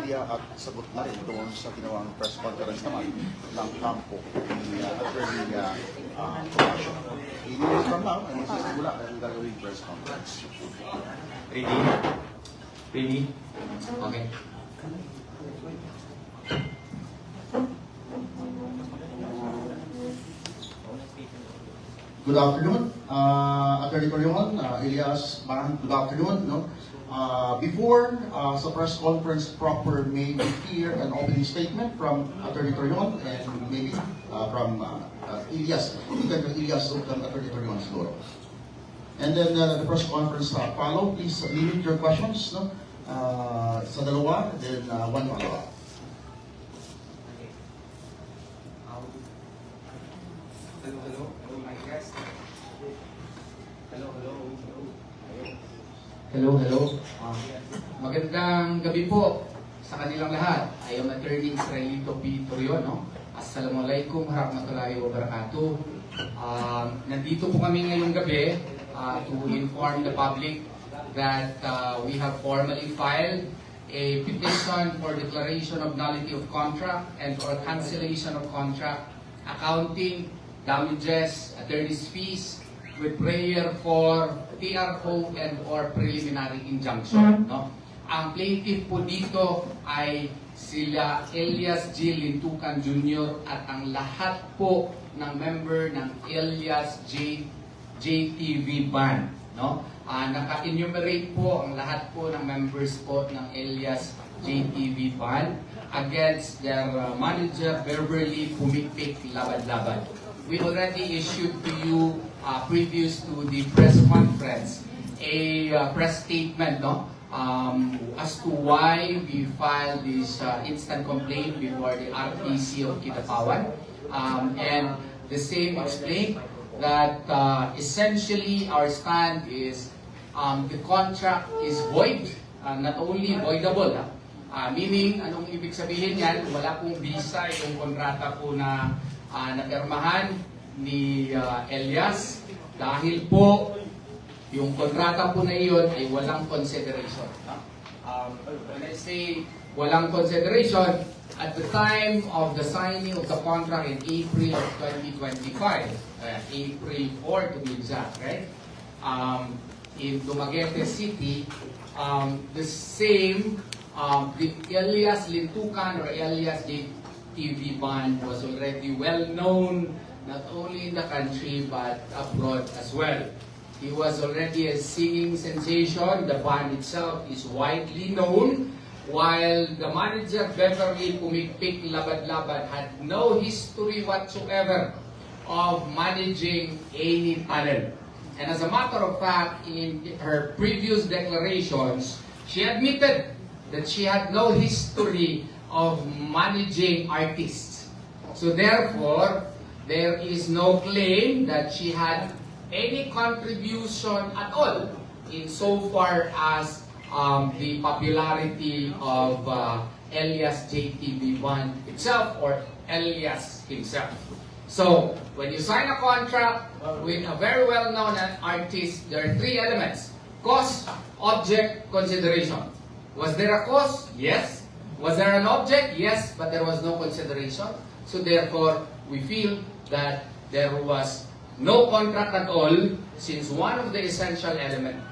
Ilya at sagot na rin doon sa ginawang press conference naman ng kampo ni Attorney Tomasio. Minutes from now, ay magsisimula ang gagawing press conference. Ready? Ready? Okay. Good afternoon, Attorney Torion, Elias Baran, good afternoon. Before sa press conference proper, may we hear an opening statement from Attorney Torion and maybe from Elias, Elias ng Attorney Torion siguro. And then the press conference follow. Please limit your questions sa dalawa, then one follow-up. Hello. Magandang gabi po sa kanilang lahat. I am Attorney Israelito P. Torion. Assalamualaikum warahmatullahi wabarakatuh. Nandito po kami ngayong gabi to inform the public that we have formally filed a petition for declaration of nullity of contract and for cancellation of contract, accounting, damages, attorney's fees, with prayer for TRO and or preliminary injunction. Ang plaintiff po dito ay sila Elias G. Lintukan Jr. at ang lahat po ng member ng Elias J. JTV Band. Naka-enumerate po ang lahat po ng members po ng Elias JTV Band against their manager Beverly Pumikpik Labad-Labad. We already issued to you previous to the press conference a press statement as to why we filed this instant complaint before the RTC of Kidapawan, and the same explained that essentially our stand is the contract is void, not only voidable, meaning anong ibig sabihin yan, wala pong visa yung kontrata po na napirmahan ni Elias dahil po yung kontrata po na iyon ay walang consideration. When I say walang consideration, at the time of the signing of the contract in April of 2025, April 4 to be exact, right? In Dumaguete City, the same, the Elias Lintukan or Elias JTV Band was already well known not only in the country but abroad as well. He was already a singing sensation. The band itself is widely known, while the manager Beverly Pumikpik Labad-Labad had no history whatsoever of managing any talent. And as a matter of fact, in her previous declarations, she admitted that she had no history of managing artists. So therefore, there is no claim that she had any contribution at all in so far as the popularity of Elias JTV Band itself or Elias himself. So, when you sign a contract with a very well-known artist, there are three elements: cause, object, consideration. Was there a cause? Yes. Was there an object? Yes, but there was no consideration. So therefore, we feel that there was no contract at all, since one of the essential elements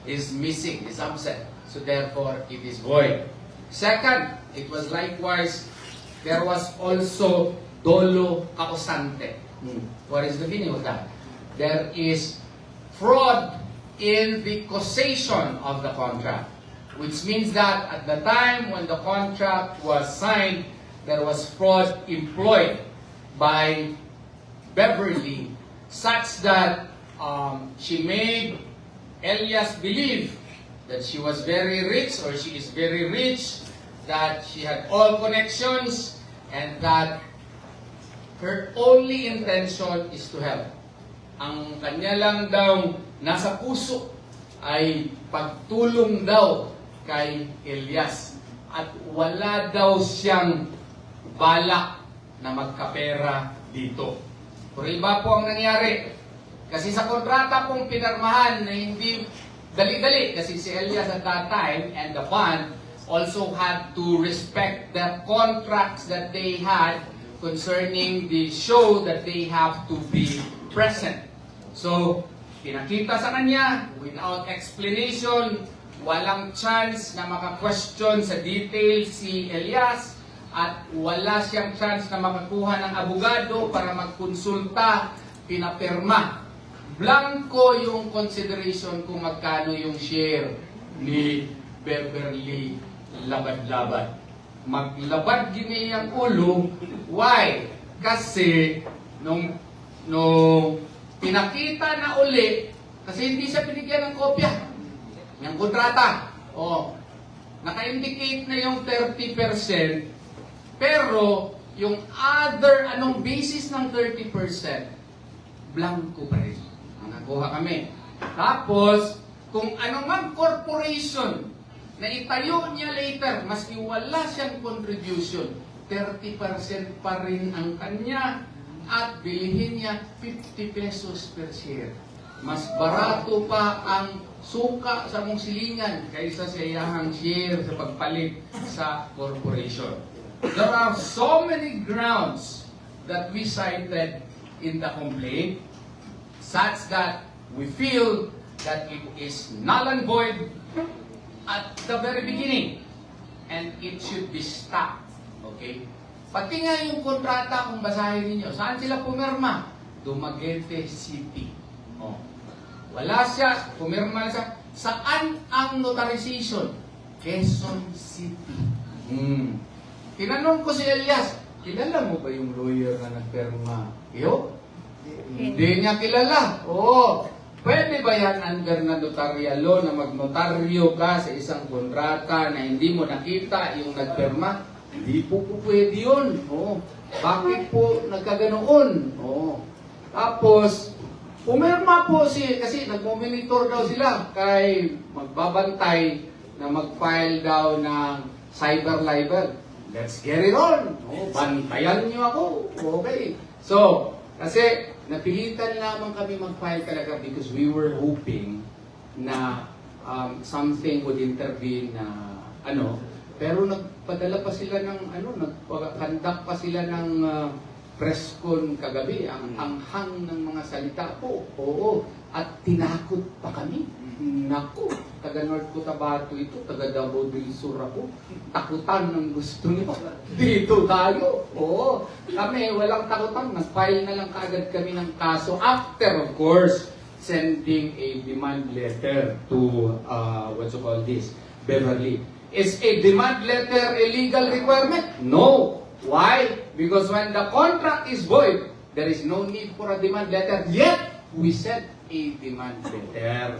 is missing, is absent. So therefore, it is void. Second, it was likewise, there was also dolo causante. What is the meaning of that? There is fraud in the causation of the contract, which means that at the time when the contract was signed, there was fraud employed by Beverly, such that she made Elias believe that she was very rich, or she is very rich, that she had all connections, and that her only intention is to help. Ang kanya lang daw nasa puso ay pagtulong daw kay Elias, at wala daw siyang balak na magkapera dito. Pero iba po ang nangyari. Kasi sa kontrata pong pinarmahan na hindi dali-dali, kasi si Elias at that time and the band also had to respect the contracts that they had concerning the show that they have to be present. So, pinakita sa kanya, without explanation, walang chance na maka-question sa details si Elias at wala siyang chance na makakuha ng abogado para magkonsulta, pinapirma. Blanco yung consideration kung magkano yung share ni Beverly Labad-Labad. Maglabad gini ang ulo. Why? Kasi nung pinakita na uli, kasi hindi siya binigyan ng kopya ng kontrata. Naka-indicate na yung 30%, pero yung other, anong basis ng 30%, blanco pa rin. Nakuha kami. Tapos, kung anong corporation na itayo niya later, maski wala siyang contribution, 30% pa rin ang kanya at bilihin niya 50 pesos per share. Mas barato pa ang suka sa mong silingan kaysa sa iyahang share sa pagpalit sa corporation. There are so many grounds that we cited in the complaint such that we feel that it is null and void at the very beginning and it should be stopped. Okay? Pati nga yung kontrata, kung basahin ninyo, saan sila pumirma? Dumaguete City. Wala siya, pumirma siya. Saan ang notarization? Quezon City. Tinanong ko si Elias, kilala mo ba yung lawyer na nagpirma? Iyo? Hindi niya kilala. Pwede ba yan under na notarial law na magnotaryo ka sa isang kontrata na hindi mo nakita yung nagpirma? Hindi po pwede yun. Bakit po nagkaganoon? Tapos, pumirma po kasi nagmonitor daw sila kay magbabantay na mag-file daw ng cyber libel. Let's get it on. Bantayan niyo ako. Okay. So, kasi napilitan lamang kami mag-file talaga because we were hoping na something would intervene na pero nagpadala pa sila ng nagkandak pa sila ng press con kagabi, ang anghang ng mga salita po. At tinakot pa kami. Naku, taga North Cotabato ito, taga Davao del Sur ako. Takutan ng gusto niyo. Dito tayo. Kami walang takutan. Nag-file na lang kaagad kami ng kaso after, of course, sending a demand letter to, Beverly. Is a demand letter a legal requirement? No. Why? Because when the contract is void, there is no need for a demand letter. Yet, we sent a demand letter.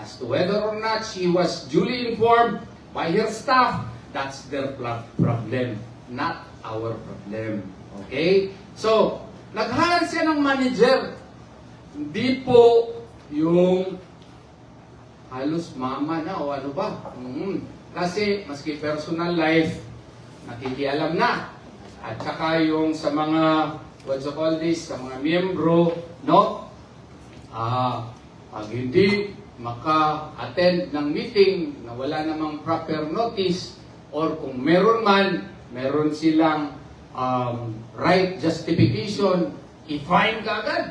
As to whether or not she was duly informed by her staff, that's their problem, not our problem. Okay? So, nag-hire siya ng manager. Hindi po yung halos mama na o ano ba. Kasi, maski personal life, nakikialam na. At saka yung sa mga, sa mga miyembro, pag hindi maka-attend ng meeting na wala namang proper notice, or kung meron man, meron silang right justification, i-fine ka agad.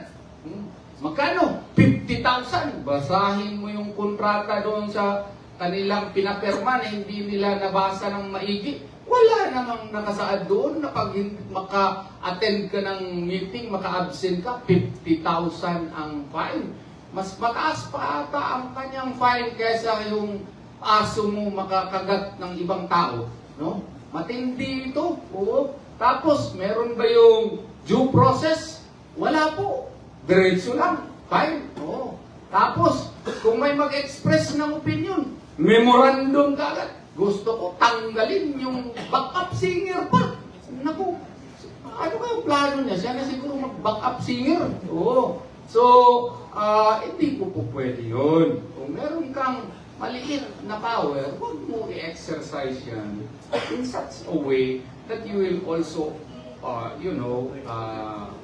Magkano? 50,000. Basahin mo yung kontrata doon sa kanilang pinapirma na hindi nila nabasa ng maigi. Wala namang nakasaad doon na pag maka-attend ka ng meeting, maka-absent ka, 50,000 ang fine. Mas mataas pa ata ang kanyang fine kaysa yung aso mo makakagat ng ibang tao. Matindi ito. Tapos, meron ba yung due process? Wala po. Diretso lang. Fine. Tapos, kung may mag-express ng opinion, memorandum ka agad. Gusto ko tanggalin yung backup singer pa. Naku, ano ba yung plano niya? Siya na siguro mag-backup singer. So, hindi po pwede yun. Kung meron kang maliit na power, huwag mo i-exercise yan in such a way that you will also,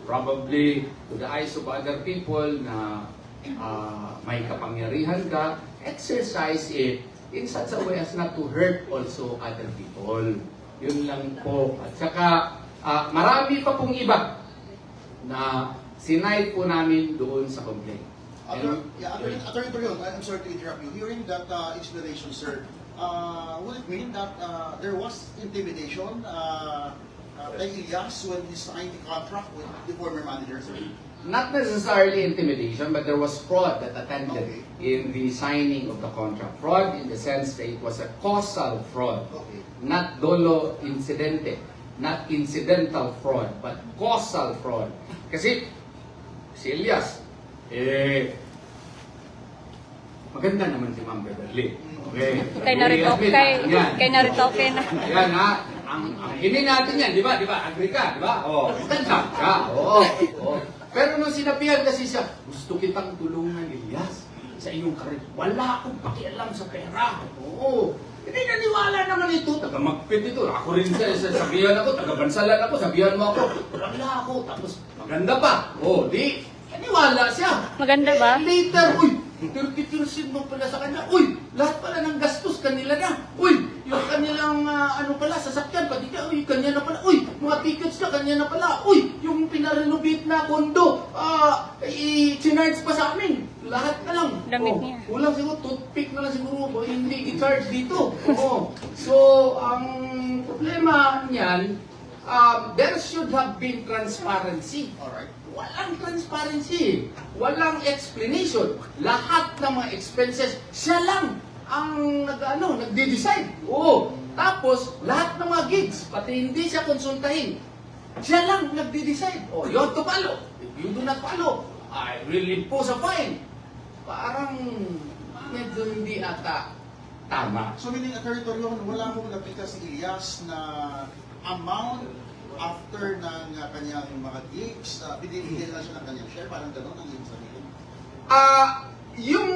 probably to the eyes of other people na may kapangyarihan ka, exercise it in such a way as not to hurt also other people. Yun lang po. At saka, marami pa pong iba na sinay po namin doon sa complaint. Attorney Torion, I'm sorry to interrupt you. Hearing that explanation, sir, would it mean that there was intimidation by Elias when he signed the contract with the former manager, sir? Not necessarily intimidation, but there was fraud that attended Okay. in the signing of the contract. Fraud in the sense that it was a causal fraud, Okay. not dolo incidente, not incidental fraud, but causal fraud. Kasi si Elias, maganda naman si Ma'am Beverly. Okay. Kay narito, We admit, yan. kay narito, kay na. Ayan ha, ang hinin natin yan, di ba? Di ba? Agree ka, di ba? Oo. Maganda ka. Oo. Oo. Pero nung sinabihan kasi siya, gusto kitang tulungan, Elias, sa iyong karir. Wala akong pakialam sa pera. Oo. Hindi naniwala naman ito. Taga-magpit ito. Ako rin sabihan ako. Taga-bansalan ako. Sabihan mo ako. Wala ako. Tapos maganda pa. Oo. Di. Naniwala siya. Maganda ba? Later, uy, 30% mo pala sa kanya. Uy, lahat pala ng gastos kanila na. Uy, yung kanilang ano pala, sasakyan, pati ka, uy, kanya na pala. Uy, mga tickets ka, kanya na pala. Uy, yung pinarenovate na kondo, i-charge pa sa amin. Lahat na lang. Damit Oh, niya. Kulang siguro, toothpick na lang siguro, hindi i-charge dito. Oo. So, ang problema niyan, there should have been transparency. Alright. Walang transparency, walang explanation. Lahat ng mga expenses, siya lang ang nagde-decide. Oo. Tapos, lahat ng mga gigs, pati hindi siya konsultahin, siya lang nagde-decide. Oh, you have to follow. If you do not follow, I will impose a fine. Parang medyo hindi ata tama. So meaning, Attorney Torion, wala mong napita si Elias na amount after ng kanyang mga gigs, binibigyan na siya ng kanyang share, parang gano'n ang ibig sabihin. Yung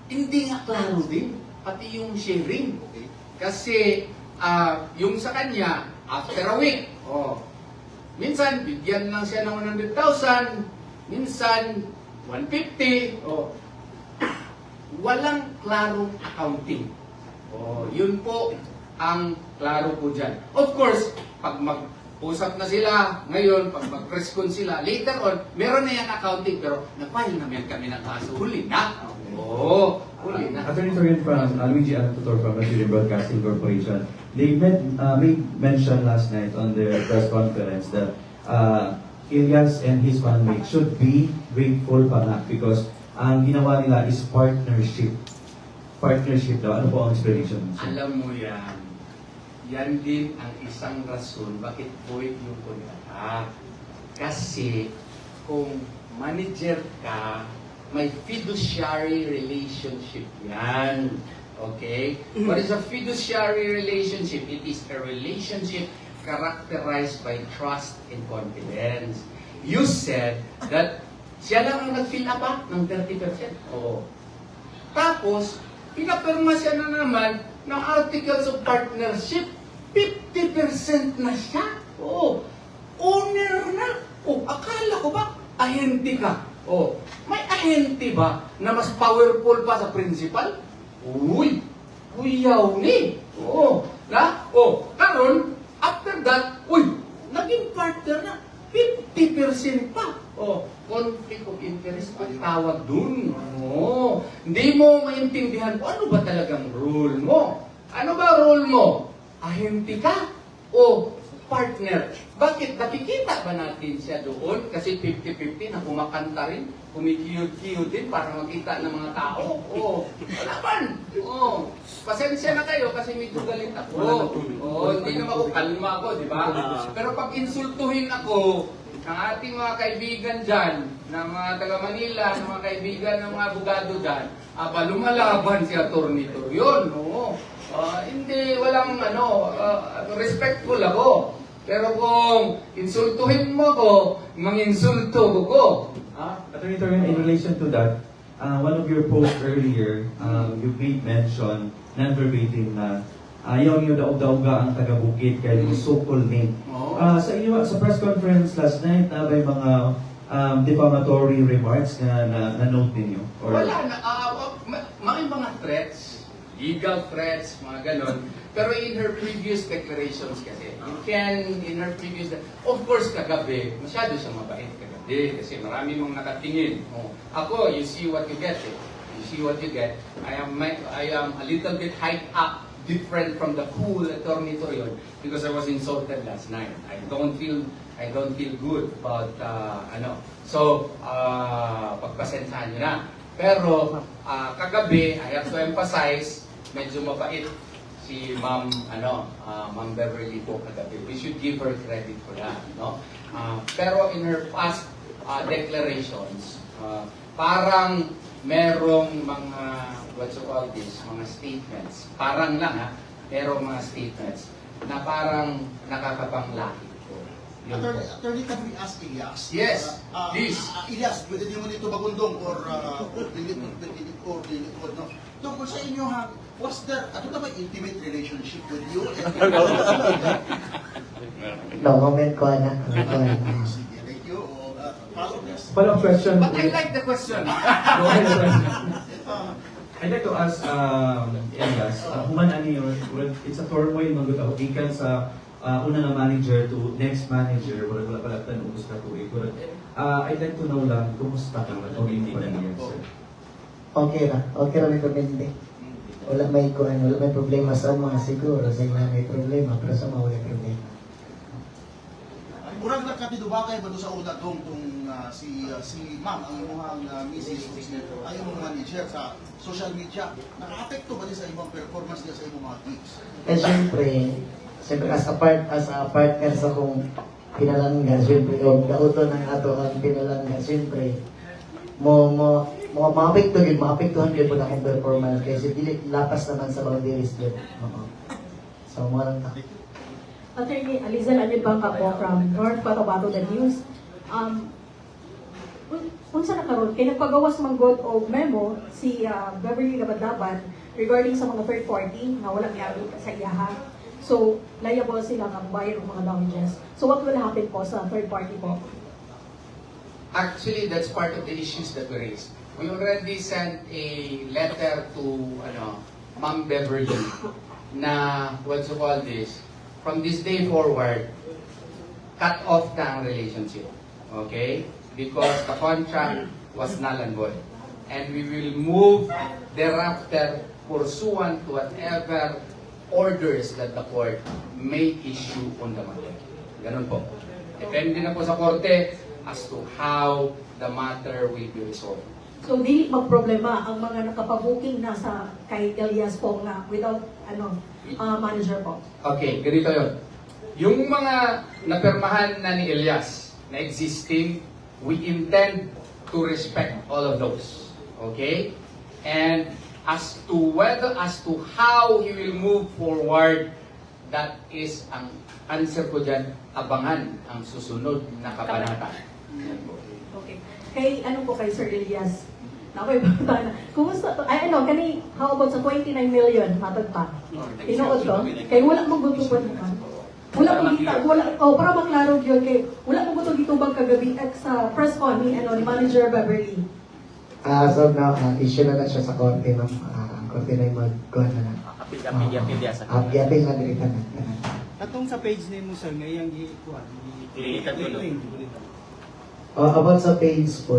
hindi nga klaro din, pati yung sharing. Okay. Kasi yung sa kanya, after a week, minsan bigyan lang siya ng 100,000, minsan 150, walang klarong accounting. Yun po ang klaro po dyan. Of course, pag mag-usap na sila ngayon, pag mag-press con sila, later on, meron na yan accounting, pero nag-file naman kami ng kaso. Huli na. Oo, huli na. Attorney Torion from Luigi Anatutor from Nigerian Broadcasting Corporation. They made mention last night on their press conference that Elias and his family should be grateful pa nga because ang ginawa nila is partnership. Partnership daw. Ano po ang explanation? Alam mo yan. Yan din ang isang rason bakit void yung kontrata. Kasi kung manager ka, may fiduciary relationship yan. Okay? What is a fiduciary relationship? It is a relationship characterized by trust and confidence. You said that siya lang ang nag-fill up ng 30%. Oo. Tapos, pinapirma siya na naman ng Articles of Partnership, 50% na siya. Oo. Owner na. Akala ko ba, ahente ka? May ahente ba na mas powerful pa sa principal? Uy, kuyaw ni. Karon, after that, naging partner na. 50% pa. Conflict of interest ang tawag dun. Hindi mo maintindihan kung ano ba talagang role mo. Ano ba role mo? Ahente ka o partner? Bakit? Nakikita ba natin siya doon? Kasi 50-50 na kumakanta rin, kumikiyod-kiyod din para makita ng mga tao. Wala man. Pasensya na kayo kasi medyo galit ako. Hindi naman ako, kalma ako, di ba? Pero pag insultuhin ako, ng ating mga kaibigan dyan, ng mga taga-Manila, ng mga kaibigan ng mga abogado dyan, lumalaban si Atty. Torion. Hindi, walang respectful ako. Pero kung insultuhin mo ko, manginsulto ko. Attorney Torion, in relation to that, one of your posts earlier, you made mention, non-verbatim na, ayaw niyo daog-daoga ang taga-Bukid kaya yung so-called name. Sa iyo, sa press conference last night, may mga defamatory remarks na na-note ninyo? Or... Wala na. May mga threats. legal threats, mga ganon. Pero in her previous declarations kasi, in her previous, of course kagabi, masyado siyang mabait kagabi kasi marami mong nakatingin. Oh, ako, you see what you get eh. You see what you get. I am a little bit hyped up, different from the cool Attorney Torion because I was insulted last night. I don't feel good about So, pagpasensyahan nyo na. Pero kagabi, I have to emphasize, medyo mabait si Ma'am Ma'am Beverly po kagabi. We should give her credit for that, no? Pero in her past declarations, parang merong mga mga statements. Parang lang merong mga statements na parang nakakapanglaki po. Yun po. Attorney, can we ask Elias? Yes, please. Elias, pwede niyo mo dito bagundong or lilipod, no? Tungkol sa inyo, was there, may intimate relationship with you? No comment ko na. Sige, thank you. Follow this. Follow-up question. But I like the question. Go ahead. I'd like to ask Elias, human ani yun, it's a turmoil magutaw ikan sa una na manager to next manager, wala palagtan ubos na tuig. I'd like to know lang, kumusta ka na tuwing pa niya, sir? Okay ra may pamilya. Wala may problema sa mga siguro sa ila may problema pero sa mga wala problema. Murag nakatidubakay ba doon sa una tong si Ma'am, ang imuhang Mrs. ay imong manager sa social media. Naka-apekto ba din sa imong performance niya sa imong mga gigs? Eh siyempre as a partner sa kong pinalangga, siyempre o dauto ng ato ang pinalangga, siyempre maapektuhan din po na akong performance kasi dili lapas naman sa boundaries din. So mo lang ta. Attorney Alizal Anibangka po from North Cotabato The News. Unsa na karon kay nagpagawas man god og memo si Beverly Labadaban regarding sa mga third party na wala miyabi sa iyaha. So, liable sila nga bayad og mga damages. So, what will happen po sa third party po? Actually, that's part of the issues that we raised. We already sent a letter to Ma'am Beverly na from this day forward, cut off na ang relationship. Okay? Because the contract was null and void. And we will move thereafter pursuant to whatever orders that the court may issue on the matter. Ganun po. Depende na po sa korte as to how the matter will be resolved. So, dili magproblema ang mga nakapabuking na sa kay Elias po nga without manager po. Okay, ganito yun. Yung mga napirmahan na ni Elias na existing, we intend to respect all of those. Okay? And as to how he will move forward, that is ang answer ko dyan, abangan ang susunod na kabanata. Okay. Kay po kay Sir Elias? Nakoy ba na? Kumusta to? How about sa 29 million matag pa? Tinuod to? Kay wala mong gutubag mo. Para maklaro yun, kay wala mong gutubag itubag kagabi sa press con ni Manager Beverly. So now, issue na siya sa korte, ma'am. Korte na yung mag-kuhan na lang. Apil na dilitan na. Atong sa page name mo sir, ngayang gikuan. About sa page po,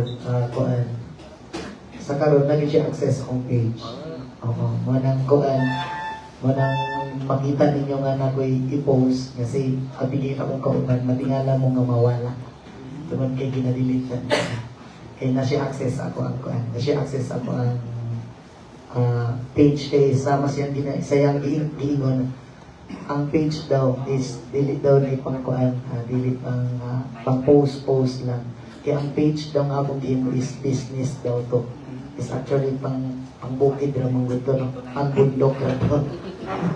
kuhan. Sa karon naging siya access akong page. Mo nang kuhan. Mo nang makita ninyo nga na ko'y i-post kasi apigit akong kauban, matingala mo nga mawala. Tuman kay ginadilitan. Kaya na siya access ako ang kuan. Na siya access ako ang page kay sama siyang sayang giingon. Ang page daw is delete daw ni pang kuan, delete pang post lang. Kaya ang page daw nga akong giingon is business daw to. Is actually pang bukid ra mong gusto no. Ang bundok ra to.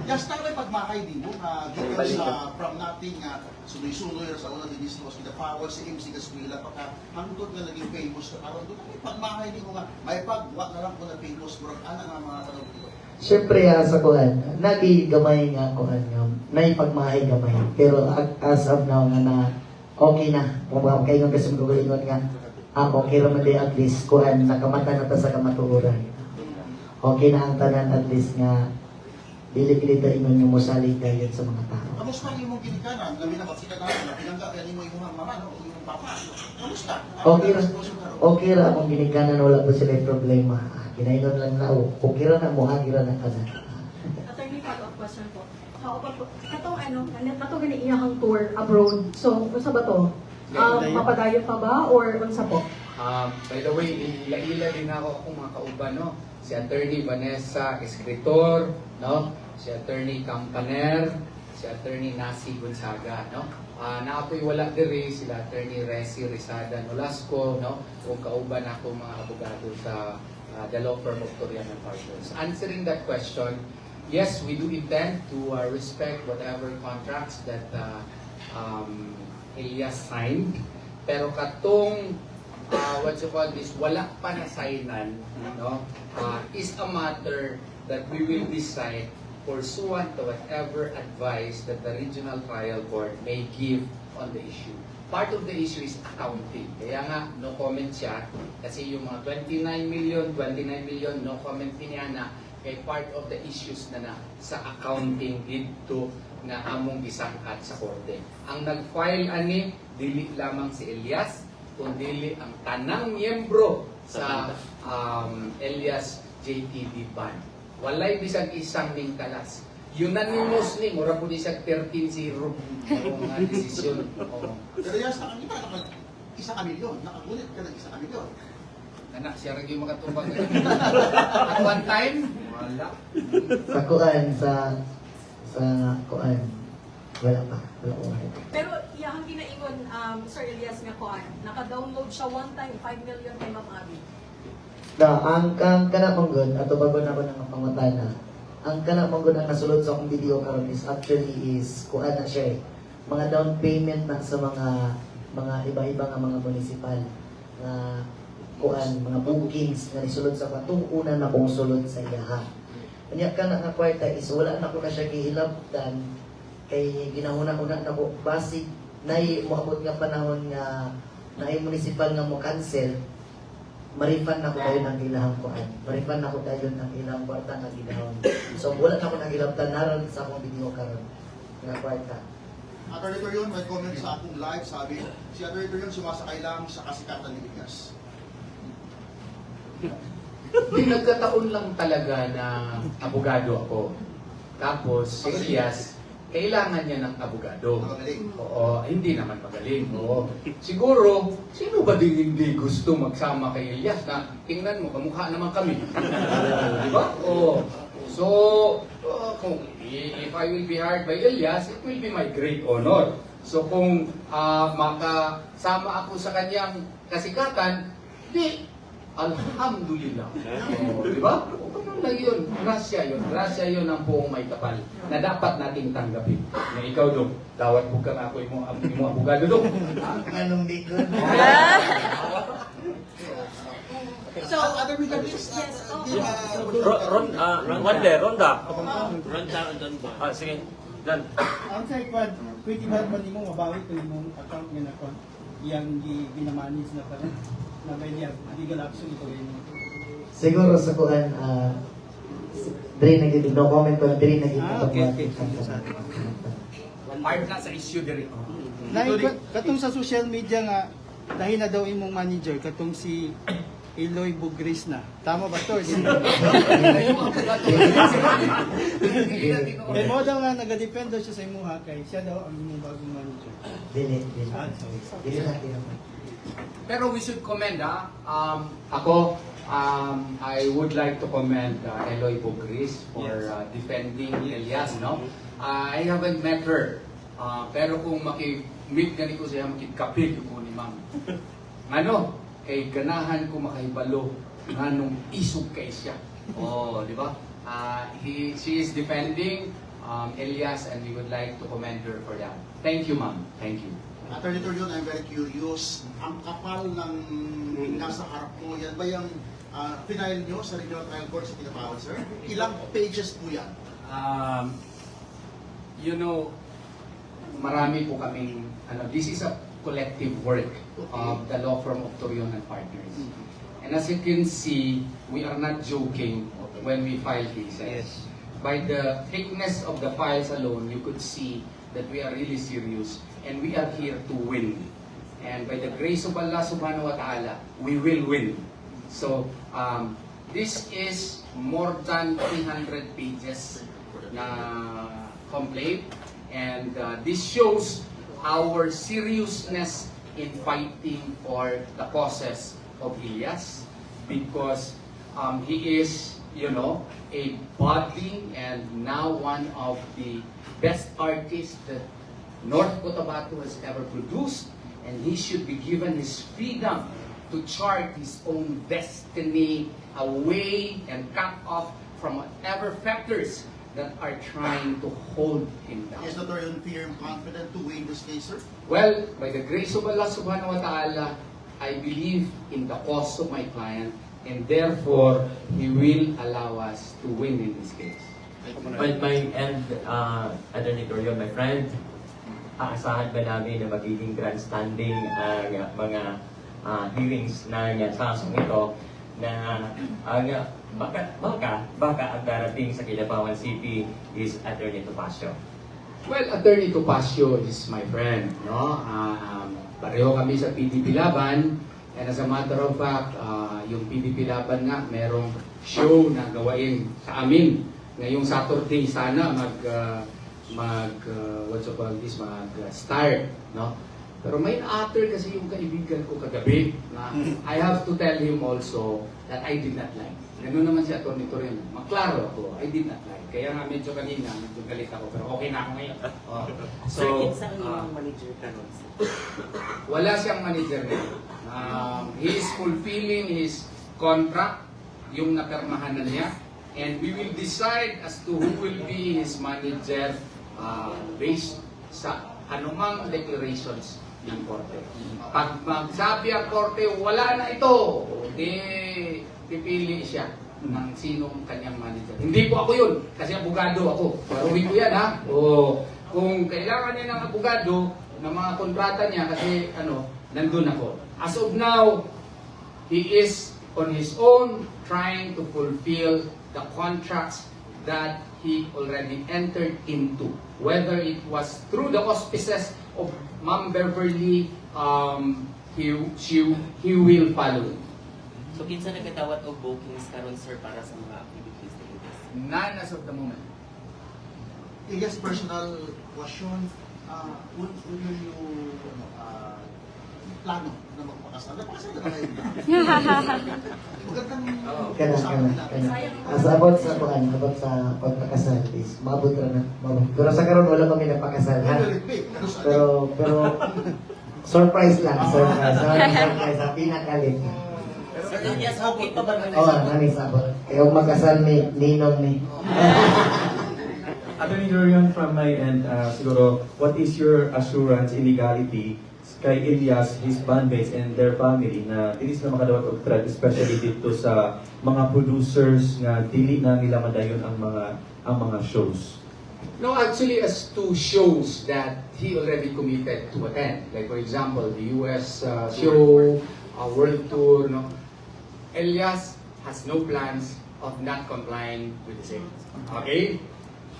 Just tayo may pagmakay din mo, gikan sa from nothing, sunoy-sunoy sa una din isnos, kinapawa si MC Gaswila, hangtod nga naging famous na karon doon, may pagmakay din mo nga, may pagwak na lang ko na famous, murag ana nga mga tanong dito. Siyempre sa kuhan, nagi-gamay nga kuhan nga, naipagmahay gamay. Pero as of now nga na okay na, kung baka kayo nga kasi magalingon nga, okay raman din at least kuhan, nakamata na ta sa kamatuoran. okay na ang tanan at least nga dili-dili ingon yung mosalig dayon sa mga tao. Kamusta ang imong ginikanan? Labi na kapsika na, pinangga kaya ni mo imong mama, no? Imong papa. Kamusta? Okay ra akong ginikanan, wala po sila problema. Kinainon lang na, okay ra na mo, hagira na tanan. Attorney, follow-up question po. How about po, katong katong gani iyahang tour abroad. So, unsa ba to? Mapadayon pa ba or unsa po? By the way, ila din ako akong mga kauban, no? Si Attorney Vanessa Escritor, no? Si Attorney Campaner, si Attorney Nasi Gonzaga, no? Na ako'y wala diri sila Attorney Resi Rizada Nolasco, no? Kung kauban ako mga abogado sa the law firm of Torian and Partners. Answering that question, yes, we do intend to respect whatever contracts that Elias signed. Pero katong what you call this, wala pa na signan, no? Is a matter that we will decide pursuant to whatever advice that the regional trial court may give on the issue. Part of the issue is accounting. Kaya nga, no comment siya. Kasi yung mga 29 million, no comment niya na kay part of the issues na sa accounting dito na among isangkat sa korte. Ang nag-file ani, dili lamang si Elias, kundi ang tanang miyembro sa Elias JTB Band. Walay bisag isang ning kalas. Unanimous ni, mura po ni siya 13-0 ang desisyon. Pero yes, nakakita na isa ka milyon. Nakagulit ka ng isa ka milyon. Anak, siya rin yung makatumbang. At one time, wala. Sa kuan, sa kuan, wala pa. Wala ko. Pero iyahang ginaingon, Sir Elias nga kuan, naka-download siya one time, 5 million kay Ma'am Abby. Ang kana mong good, ato bago na ako nang pangutana, ang kana mong good ang nasulod sa akong video karon is actually is kuan na siya mga down payment na sa mga iba-iba nga mga municipal na kuan, mga bookings na nisulod sa katong una na kong sulod sa iyaha. Kanya kana nga kwarta is wala na ko na siya gihilabtan kay ginahuna-una na ko basic nay moabot nga panahon nga naay municipal nga mo cancel. Marifan na ko tayo ng ilang kuan. Marifan na ko tayo ng ilang kwarta na ginahon. So wala na ko nagilabtan naron sa akong video karon nga kwarta. Attorney Torion, may comment sa akong live, sabi, si Attorney Torion sumasakay lang sa kasikatan ni Elias. Di nagkataon lang talaga na abogado ako. Tapos si Elias, kailangan niya ng abogado. Magaling. Oo, hindi naman magaling. Oo. Siguro, sino ba din hindi gusto magsama kay Elias na tingnan mo, kamukha naman kami. Di ba? Oo. So, kung if I will be hired by Elias, it will be my great honor. So kung makasama ako sa kanyang kasikatan, di, alhamdulillah. Di ba? Lang yun, grasya yun ang buong may kapal na dapat nating tanggapin. Na ikaw dong, dawat po ka nga ako mo abogado dong. Anong di ko? So, Other regarding yes, Ronda. Sige, Dan. Ang sa ikwad, pwede ba ba nimo mabawi ko imong account nga na kon yang ginamanage na pala na may legal action ito yun. Siguro sa kuan diri naging no comment ko diri naging Okay. Part na sa issue diri. Katong sa social media nga dahil na daw imong manager katong si Eloy Bugris na. Tama ba to? Eh mo daw nga nagadepend daw siya sa imuha kay siya daw ang imong bagong manager. dili. Sorry. Dili na tinamay. Pero we should commend ako, I would like to commend Eloy Bugris for defending Elias, no? I haven't met her. Pero kung maki-meet gani ko siya, makikapit ko ni ma'am. Ano? Kay ganahan ko makahibalo nganong isog kay siya. Oh, di ba? She is defending Elias and we would like to commend her for that. Thank you, ma'am. Thank you. Attorney Torion, I'm very curious. Ang kapal ng nasa harap ko, yan ba yung final nyo sa regional trial court sa Kinabawan, sir? Ilang pages po yan? You know, marami po kaming, this is a collective work of the law firm of Torion and Partners. And as you can see, we are not joking when we file cases. By the thickness of the files alone, you could see that we are really serious and we are here to win. And by the grace of Allah subhanahu wa ta'ala, we will win. So, this is more than 300 pages na complaint, and this shows our seriousness in fighting for the causes of Ilyas, because he is, you know, a budding and now one of the best artists that North Cotabato has ever produced, and he should be given his freedom to chart his own destiny away and cut off from whatever factors that are trying to hold him down. Is Dr. Yon firm confident to win this case, sir? Well, by the grace of Allah subhanahu wa ta'ala, I believe in the cause of my client, and therefore, he will allow us to win in this case. My end, Attorney Torion, my friend, aasahan ba namin na magiging grandstanding ang mga hearings ng kasong ito na baka ang darating sa Kidapawan City is Attorney Topacio? Well, Attorney Topacio is my friend, no? Pareho kami sa PDP Laban, and as a matter of fact, yung PDP Laban nga, merong show na gawain sa amin. Ngayong Saturday, sana start, no? Pero may na-utter kasi yung kaibigan ko kagabi na I have to tell him also that I did not like. Ganun naman si Atty. Torion. Maklaro ako, I did not like. Kaya nga medyo kanina, medyo galit ako, pero okay na ako ngayon. Sir, kinsa ang iyong manager ka nun? Wala siyang manager ngayon. He is fulfilling his contract, yung napirmahan na niya, and we will decide as to who will be his manager based sa anumang declarations ng korte. Pag magsabi ang korte, wala na ito, pipili siya ng sinong kanyang manager. Hindi po ako yun, kasi abogado ako. Paruwi ko yan, ha? O, kung kailangan niya ng abogado, ng mga kontrata niya, kasi nandun ako. As of now, he is on his own trying to fulfill the contracts that he already entered into. Whether it was through the auspices of Ma'am Beverly, he will follow. So, kinsa nagkatawat og bookings karon, sir, para sa mga activities na ito? None as of the moment. Ilyas, personal question, would you plano na magpakasal? Napakasal na kayo. Magandang usapan natin. As about sa about sa pagpakasal is mabot ra na. Pero sa karon wala kami napakasal, ha? Pero surprise lang, surprise. Surprise sa pinakalit. Sir Ilyas, okay pa ba na Nani sabot. Kaya magkasal ni Ninong ni. Attorney Torion, from my end, siguro, what is your assurance in legality kay Ilyas, his bandmates, and their family na dili sila makadawat og threat, especially dito sa mga producers nga dili na nila madayon ang mga shows? No, actually, as to shows that he already committed to attend, like for example, the US show, World Tour, no? Ilyas has no plans of not complying with the same. Okay?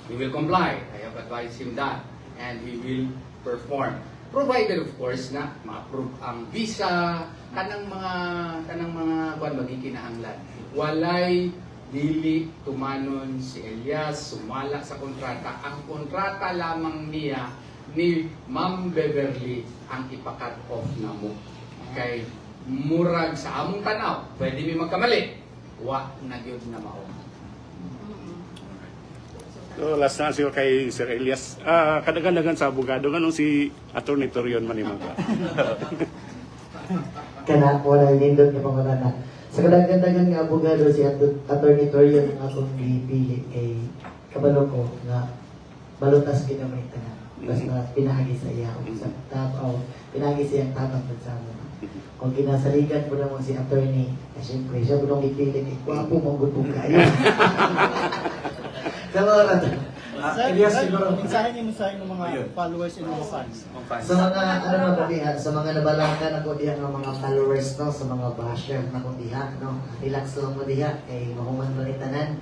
We will comply. I have advised him that. And we will perform. Provided, of course, na ma-approve ang visa, kanang mga magikinahanglan. Walay dili tumanon si Ilyas, sumala sa kontrata. Ang kontrata lamang niya ni Ma'am Beverly ang ipakat off na mo. Kay murag sa among tanaw, pwede mi magkamali. Wa na gyud na mao. So, last na siguro kay Sir Ilyas. Kadagan-dagan sa abogado, ganun si Atty. Torion Manimaga. Kana wala nindot na mga na. Sa kadagdagan nga abogado si Atty. Torion ang akong gipili kay kabalo ko nga balutas kinamay tanan. Basta pinagi sa iya sa tapaw, pinagi siya ang tamang pagsama. Kung kinasaligan ko naman si attorney, siyempre siya ko nung ipili kay kwapo mong gutong kayo. Sa mga Sir, Elias, sir, siguro. mensahe niyo mo sa inyong mga Ayun. followers and mga fans. Sa mga ano na ko diha, sa mga nabalangkan ako diha ng mga followers no, sa mga basher na ko diha no. Relax lang mo diha kay mahuman man tanan.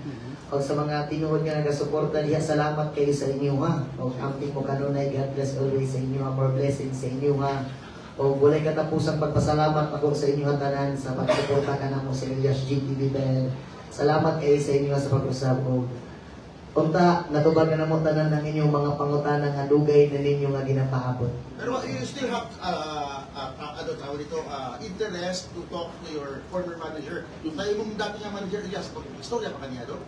O sa mga tinuod nga nagasuporta diha, salamat kayo sa inyo ha. O amping mo kanunay, God bless always sa inyo ha. More blessings sa inyo ha. O walay katapusang pagpasalamat ako sa inyo ha tanan sa pagsuporta ka namo sa Elias GTV Bell. Salamat kayo sa inyo ha sa pag-usap ko. Unta, natubag na mo tanan ng inyong mga pangutana nga dugay na ninyo nga ginapaabot. Pero you still have, ano tawag dito, interest to talk to your former manager. Tayo mong dati nga manager, Elias, istorya pa kanya doon.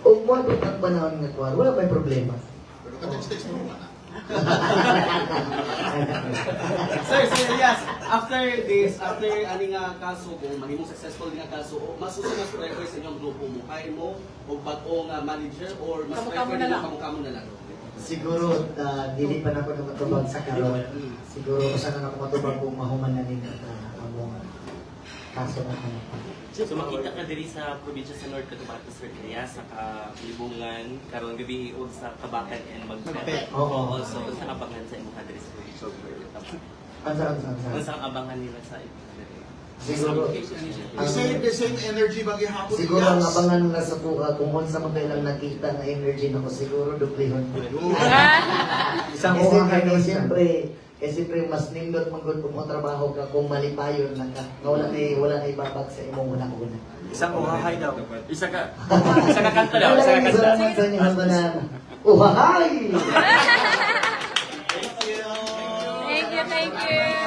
O mo ang panahon nga kuwan, wala may problema. Pero ka-text mo na. Sir Elias, after this, after ani nga kaso, kung mahimong successful nga kaso, mas gusto mas prefer sa inyong grupo mo, kaya mo o bago nga manager or mas Kamukha mo prefer na nila lang. kamukha na lang? Siguro, dili pa na ako na matubag sa karon. Siguro, kung na ako matubag kung mahuman na nila among kaso na ano. So makita ka diri sa probinsya sa North Cotabato, Sir Elias, sa Libungan, karon gabi og sa Kabakan and Magpet. Oo. Also, sa abangan sa imong diri sa probinsya. Ansa. Ang abangan nila sa imong diri. Siguro, The same energy bang ihapon, siguro ang abangan na sa tuwa, kung unsa man kailang nakita na energy nako, siguro duplihon. Isang Kasi uhahay kaya naman siyempre mas nindot man gud kung trabaho ka kung malipayon lang ka. Nga wala kay babag sa imong una-una. Isang uhahay daw. Isa ka kanta daw, isa ka kanta. Salamat sa inyo hangganan. Uhahay! Thank you, thank you.